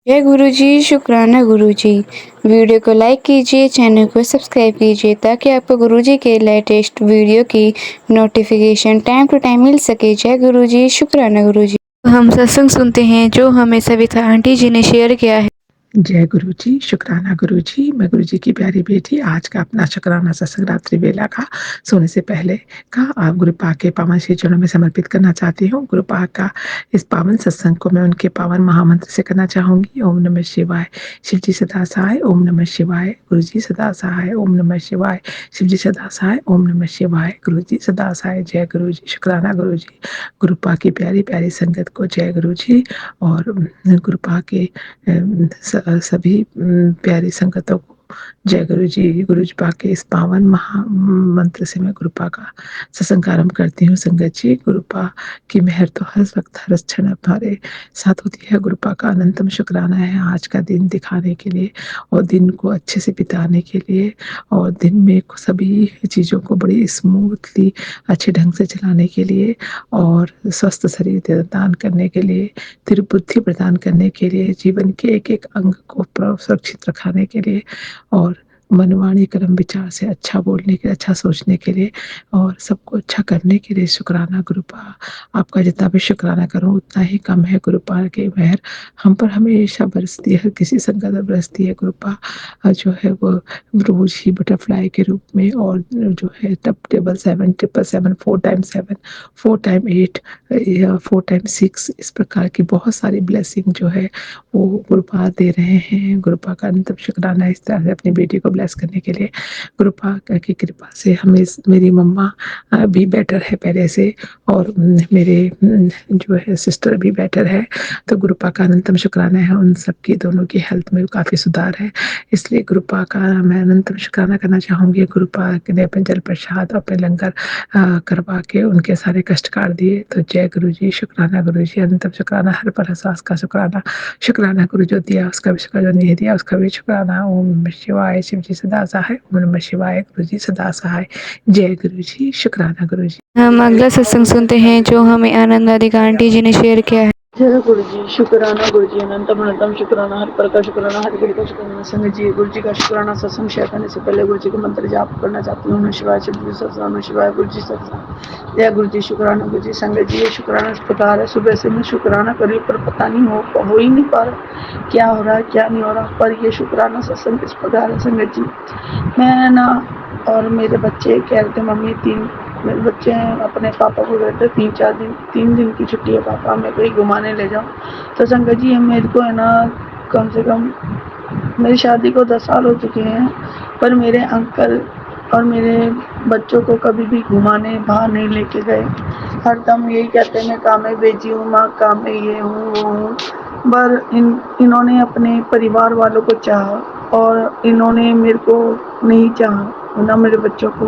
जय गुरुजी, शुक्राना गुरुजी। वीडियो को लाइक कीजिए, चैनल को सब्सक्राइब कीजिए ताकि आपको गुरुजी के लेटेस्ट वीडियो की नोटिफिकेशन टाइम टू टाइम मिल सके। जय गुरुजी, शुक्राना गुरुजी। हम सत्संग सुनते हैं जो हमें सविता आंटी जी ने शेयर किया है। जय गुरु जी, शुक्राना गुरु जी। मैं गुरु जी की प्यारी बेटी आज का अपना शुक्राना सत्संग रात्रि वेला का सोने से पहले का आप गुरु पाक के पावन श्री चरणों में समर्पित करना चाहती हूँ। गुरु पाक का इस पावन सत्संग को मैं उनके पावन महामंत्र से करना चाहूंगी। ओम नमः शिवाय, शिव जी सदा सहाय। ओम नमः शिवाय, गुरु जी सदा सहाय। ओम नमः शिवाय, शिव जी सदा सहाय। ओम नमः शिवाय, गुरु जी सदा सहाय। जय गुरु जी, शुक्राना गुरु जी। गुरु पाक की प्यारी प्यारी संगत को जय गुरु जी। और गुरु पाक के सभी प्यारी संगतों को जय गुरु जी। गुरु जी पाक के इस पावन महा मंत्र से मैं गुरु पाक का सत्संग आरंभ करती हूँ। संगत जी, गुरु पाक की मेहर तो हर वक्त हर क्षण हमारे साथ होती है। गुरु पाक का अनंतम शुक्राना है आज का दिन दिखाने के लिए और दिन को अच्छे से बिताने के लिए और दिन में सभी चीज़ों को बड़ी स्मूथली अच्छे ढंग से चलाने के लिए और स्वस्थ शरीर प्रदान करने के लिए, त्रिबुद्धि प्रदान करने के लिए, जीवन के एक एक अंग को सुरक्षित रखाने के लिए और मनवाणी कर्म विचार से अच्छा बोलने के लिए, अच्छा सोचने के लिए और सबको अच्छा करने के लिए शुक्राना गुरु पाक। आपका जितना भी शुक्राना करूं उतना ही कम है। गुरु पाक की मेहर हम पर हमेशा बरसती है, हर किसी संकट में बरसती है। गुरु पाक जो है वो रोज ही बटरफ्लाई के रूप में और जो है टप टेबल 7 7 7 4 टाइम 7 4 टाइम 8 4 टाइम 6 इस प्रकार की बहुत सारी ब्लेसिंग जो है वो गुरु पाक दे रहे हैं। गुरु पाक का अनंत शुक्राना इस तरह से अपनी बेटी को ब्लेस करने के लिए। गुरु पाक की कृपा से हमें मेरी मम्मा भी बेटर है पहले से और मेरे जो है सिस्टर भी बेटर है। तो गुरु पाक का अनंतम शुक्राना है उन सबकी, दोनों की हेल्थ में काफ़ी सुधार है। इसलिए गुरु पाक का मैं अनंतम शुक्राना करना चाहूँगी। गुरु पाक ने अपने जल प्रसाद अपने लंगर करवा के उनके सारे कष्ट काट दिए। तो जय गुरु जी, शुक्राना गुरु जी, अनंतम शुक्राना, हर पर एहसास का शुक्राना। शुक्राना गुरु जो दिया उसका भी शुक्र, जो नहीं दिया उसका भी शुक्राना। ओम नमः शिवाय, शिव जी सदा सहाय। ओम नमः शिवाय, गुरु जी सदा सहाय। जय गुरु जी, शुक्राना गुरु जी। हम अगला सत्संग सुनते हैं जो हमें आनंद राधिका आंटी जी ने शेयर किया है। जय गुरु जी, शुक्राना गुरु जी, अनंतम अनंतम शुक्राना, हर पर का शुक्राना, हर घड़ी का शुक्राना। संग जी, गुरु जी का शुक्राना सत्संग शेयर करने से पहले गुरु जी के मंत्र जाप करना चाहती हूँ। नमः शिवाय, शिव जी सत्संग, नमः शिवाय, गुरु जी सत्संग। जय गुरु जी, शुक्राना गुरु जी। संगत जी, ये शुक्राना इस प्रकार है, सुबह से मैं शुक्राना करी पर पता नहीं हो ही नहीं पा रहा क्या हो रहा है क्या नहीं हो रहा। पर ये शुक्राना सत्संग इस प्रकार है संगत जी, मैं ना और मेरे बच्चे कह रहे थे मम्मी मेरे बच्चे हैं अपने पापा को कहते 3 दिन की छुट्टी है पापा, मैं कहीं घुमाने ले जाऊँ। तो संगत जी मेरे को है ना कम से कम मेरी शादी को 10 साल हो चुके हैं, पर मेरे अंकल और मेरे बच्चों को कभी भी घुमाने बाहर नहीं लेके गए। हरदम यही कहते हैं मैं काम में भेजी हूँ, माँ काम में ये हूँ वो हूँ। पर इन्होंने अपने परिवार वालों को चाहा और इन्होंने मेरे को नहीं चाहा ना मेरे बच्चों को।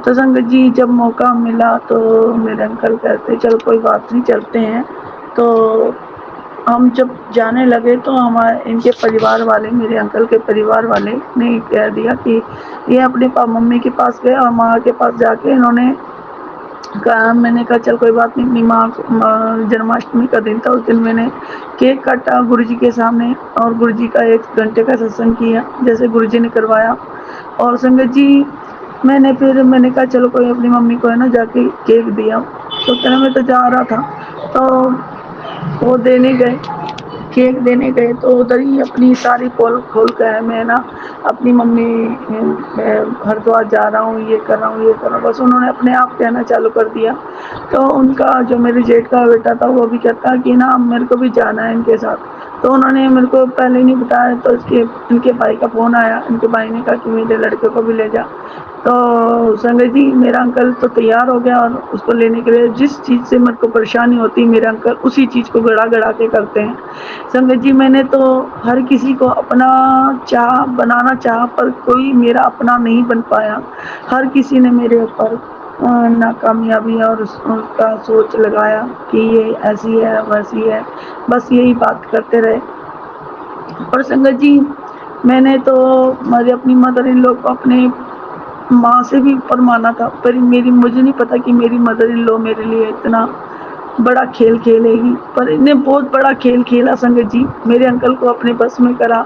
तो संगत जी जब मौका मिला तो मेरे अंकल कहते चल कोई बात नहीं चलते हैं। तो हम जब जाने लगे तो हमारे इनके परिवार वाले, मेरे अंकल के परिवार वाले ने कह दिया कि ये अपने मम्मी के पास गए और माँ के पास जाके इन्होंने कहा। मैंने कहा चल कोई बात नहीं, अपनी माँ जन्माष्टमी का दिन था, उस दिन मैंने केक काटा गुरु जी के सामने और गुरु जी का 1 घंटे का सत्संग किया जैसे गुरु जी ने करवाया। और संगत जी मैंने कहा चलो कोई अपनी मम्मी को है ना जाके केक दिया। तो तरह में तो जा रहा था तो वो देने गए, केक देने गए तो उधर ही अपनी सारी पोल खोल कर मैं ना अपनी मम्मी मैं हरिद्वार जा रहा हूँ, ये कर रहा हूँ ये कर रहा हूँ, बस उन्होंने अपने आप कहना चालू कर दिया। तो उनका जो मेरे जेठ का बेटा था वो भी कहता कि ना मेरे को भी जाना है इनके साथ। तो उन्होंने मेरे को पहले नहीं बताया तो इनके भाई का फ़ोन आया, इनके भाई ने कहा कि मेरे लड़के को भी ले जा। तो संगत जी मेरा अंकल तो तैयार हो गया और उसको लेने के लिए जिस चीज़ से मेरे को परेशानी होती मेरे अंकल उसी चीज़ को गड़ा के करते हैं। संगत जी मैंने तो हर किसी को अपना बनाना चाहा पर कोई मेरा अपना नहीं बन पाया। हर किसी ने मेरे ऊपर नाकामयाबी और उसका सोच लगाया कि ये ऐसी है वैसी है, बस यही बात करते रहे। और संगत जी मैंने तो अपनी मदर इन लॉ को अपने माँ से भी ऊपर माना था, पर मुझे नहीं पता कि मेरी मदर इन लॉ मेरे लिए इतना बड़ा खेल खेलेगी, पर इन्हें बहुत बड़ा खेल खेला संगत जी, मेरे अंकल को अपने बस में करा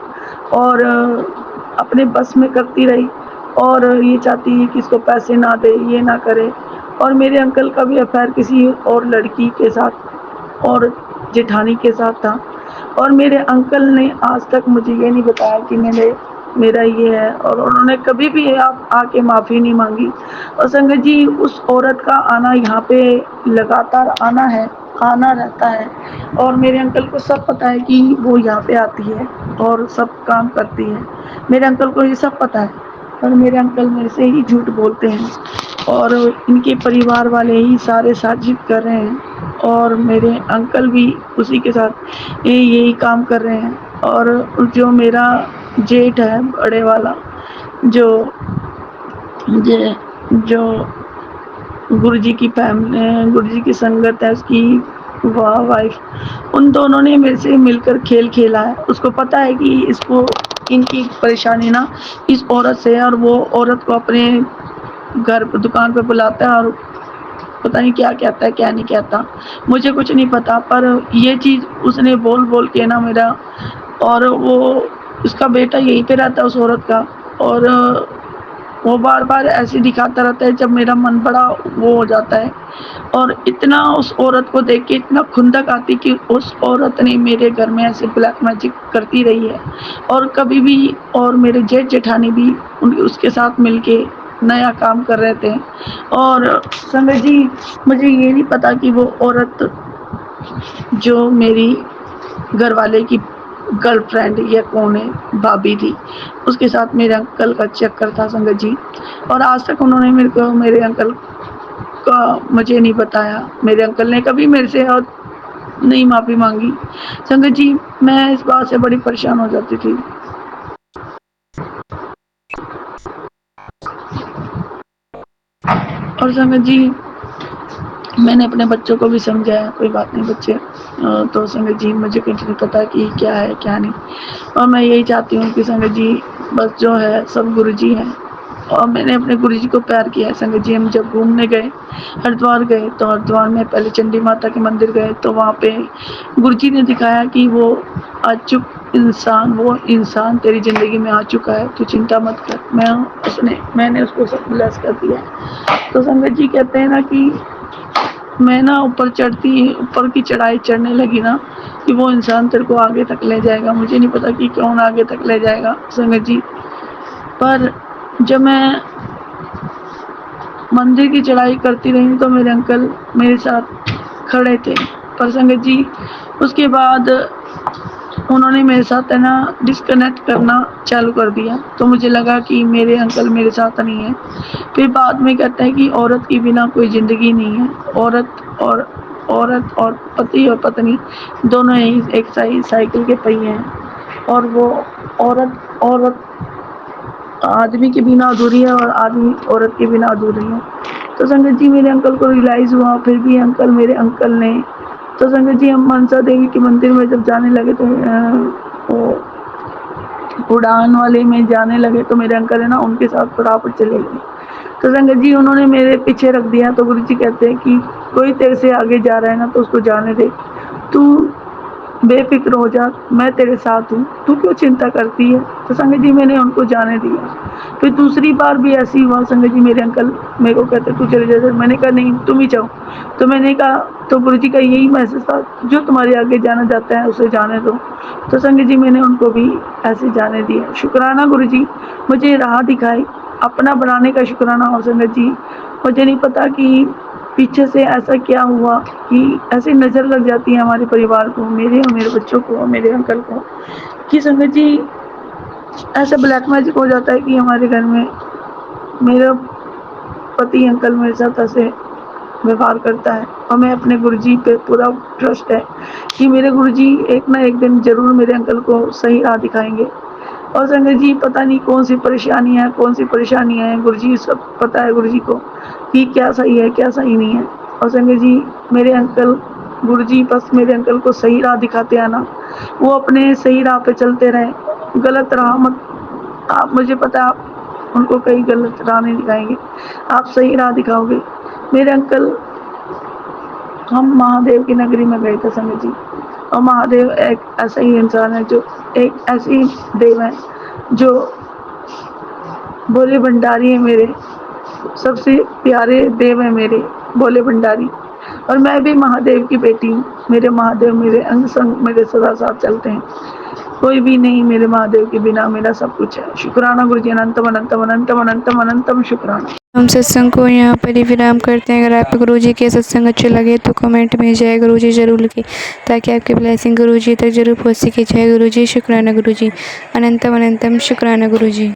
और अपने बस में करती रही और ये चाहती है कि इसको पैसे ना दे, ये ना करे। और मेरे अंकल का भी अफेयर किसी और लड़की के साथ और जेठानी के साथ था और मेरे अंकल ने आज तक मुझे ये नहीं बताया कि मेरा ये है और उन्होंने कभी भी आप आके माफ़ी नहीं मांगी। और संगत जी उस औरत का आना यहाँ पे लगातार आना रहता है और मेरे अंकल को सब पता है कि वो यहाँ पे आती है और सब काम करती है। मेरे अंकल को ये सब पता है, पर मेरे अंकल मेरे से ही झूठ बोलते हैं और इनके परिवार वाले ही सारे साजिश कर रहे हैं और मेरे अंकल भी उसी के साथ यही काम कर रहे हैं। और जो मेरा जेठ है बड़े वाला, जो जो गुरुजी की फैमिली, गुरुजी की संगत है, उसकी वाइफ, उन दोनों ने मेरे से मिलकर खेल खेला है। उसको पता है कि इसको इनकी परेशानी ना इस औरत से है और वो औरत को अपने घर पे दुकान पे बुलाता है और पता नहीं क्या कहता है क्या नहीं कहता, मुझे कुछ नहीं पता। पर ये चीज़ उसने बोल बोल के ना मेरा, और वो उसका बेटा यहीं पे रहता है उस औरत का, और वो बार बार ऐसे दिखाता रहता है जब मेरा मन बड़ा वो हो जाता है। और इतना उस औरत को देख के इतना खुंदक आती कि उस औरत ने मेरे घर में ऐसे ब्लैक मैजिक करती रही है और कभी भी, और मेरे जेठ जेठानी भी उसके साथ मिलके नया काम कर रहे थे। और संगत जी मुझे ये नहीं पता कि वो औरत जो मेरी घरवाले की गर्लफ्रेंड या कौन है, भाभी थी, उसके साथ मेरे अंकल का चक्कर था संगत जी। और आज तक उन्होंने मेरे अंकल का मुझे नहीं बताया। मेरे अंकल ने कभी मेरे से और नहीं माफ़ी मांगी। संगत जी मैं इस बात से बड़ी परेशान हो जाती थी। और संगत जी मैंने अपने बच्चों को भी समझाया, कोई बात नहीं बच्चे, तो संगत जी मुझे कुछ नहीं पता कि क्या है क्या नहीं। और मैं यही चाहती हूँ कि संगत जी बस जो है सब गुरुजी हैं और मैंने अपने गुरुजी को प्यार किया है। संगत जी हम जब घूमने गए, हरिद्वार गए, तो हरिद्वार में पहले चंडी माता के मंदिर गए, तो वहाँ पे गुरुजी ने दिखाया कि वो वो इंसान तेरी ज़िंदगी में आ चुका है, तू चिंता मत कर। मैंने उसको सब ब्लेस कर दिया। तो संगत जी कहते हैं ना कि मैं ना ऊपर की चढ़ाई चढ़ने लगी ना कि वो इंसान तेरे को आगे तक ले जाएगा। मुझे नहीं पता कि कौन आगे तक ले जाएगा संगत जी, पर जब मैं मंदिर की चढ़ाई करती रही तो मेरे अंकल मेरे साथ खड़े थे। पर संगत जी उसके बाद उन्होंने मेरे साथ है ना डिस्कनेक्ट करना चालू कर दिया, तो मुझे लगा कि मेरे अंकल मेरे साथ नहीं है। फिर बाद में कहते हैं कि औरत के बिना कोई ज़िंदगी नहीं है, औरत और पति और पत्नी दोनों ही एक साइकिल के पहिए हैं और वो औरत आदमी के बिना अधूरी है और आदमी औरत के बिना अधूरी है। तो संगत जी मेरे अंकल को रियलाइज़ हुआ, फिर भी मेरे अंकल ने, तो संगत जी हम मनसा देवी के मंदिर में जब जाने लगे तो वो उड़ान वाले में जाने लगे तो मेरे अंकल है ना उनके साथ फटाफट चले गए। तो संगत जी उन्होंने मेरे पीछे रख दिया। तो गुरु जी कहते हैं कि कोई तेरे से आगे जा रहा है ना तो उसको जाने दे, तू बेफिक्र हो जा, मैं तेरे साथ हूँ, तू क्यों चिंता करती है। तो संगत जी मैंने उनको जाने दिया। फिर दूसरी बार भी ऐसी हुआ संगत जी, मेरे अंकल मेरे को कहते तू चले जा। मैंने कहा नहीं तुम ही जाओ। तो मैंने कहा, तो गुरु जी का यही मैसेज था, जो तुम्हारे आगे जाना चाहता है उसे जाने दो। तो संगत जी मैंने उनको भी ऐसे जाने दिया। शुक्राना गुरु जी, मुझे राह दिखाई, अपना बनाने का शुक्राना। और संगत जी मुझे नहीं पता कि पीछे से ऐसा क्या हुआ कि ऐसे नज़र लग जाती है हमारे परिवार को, मेरे और मेरे बच्चों को और मेरे अंकल को, कि संगत जी ऐसा ब्लैक मैजिक हो जाता है कि हमारे घर में मेरा पति अंकल मेरे साथ ऐसे व्यवहार करता है। और मैं अपने गुरुजी पे पूरा ट्रस्ट है कि मेरे गुरुजी एक ना एक दिन ज़रूर मेरे अंकल को सही राह दिखाएंगे। और संगत जी पता नहीं कौन सी परेशानियाँ हैं, गुरुजी सब पता है गुरुजी को कि क्या सही है क्या सही नहीं है। और संगत जी मेरे अंकल, गुरुजी बस मेरे अंकल को सही राह दिखाते हैं ना, वो अपने सही राह पे चलते रहें, गलत राह मत, आप मुझे पता है आप उनको कहीं गलत राह नहीं दिखाएंगे, आप सही राह दिखाओगे। मेरे अंकल हम महादेव की नगरी में गए थे संगत जी, और महादेव एक ऐसा ही इंसान है, जो एक ऐसी देव है जो भोले भंडारी है, मेरे सबसे प्यारे देव है मेरे भोले भंडारी। और मैं भी महादेव की बेटी हूँ। मेरे महादेव मेरे अंग संग मेरे सदा साथ चलते हैं, कोई भी नहीं मेरे महादेव के बिना, मेरा सब कुछ है। शुक्राना गुरु जी, अनंतम अनंतम अनंतम अनंतम अनंतम शुक्राना। हम सत्संग को यहाँ पर ही विराम करते हैं। अगर आपको गुरु जी के सत्संग अच्छे लगे तो कमेंट में जय गुरु जी जरूर लिखें, ताकि आपकी ब्लेसिंग गुरु जी तक जरूर पहुँच सके। जय गुरु जी, शुक्राना गुरु जी, अनंतम अनंतम शुक्राना गुरु जी।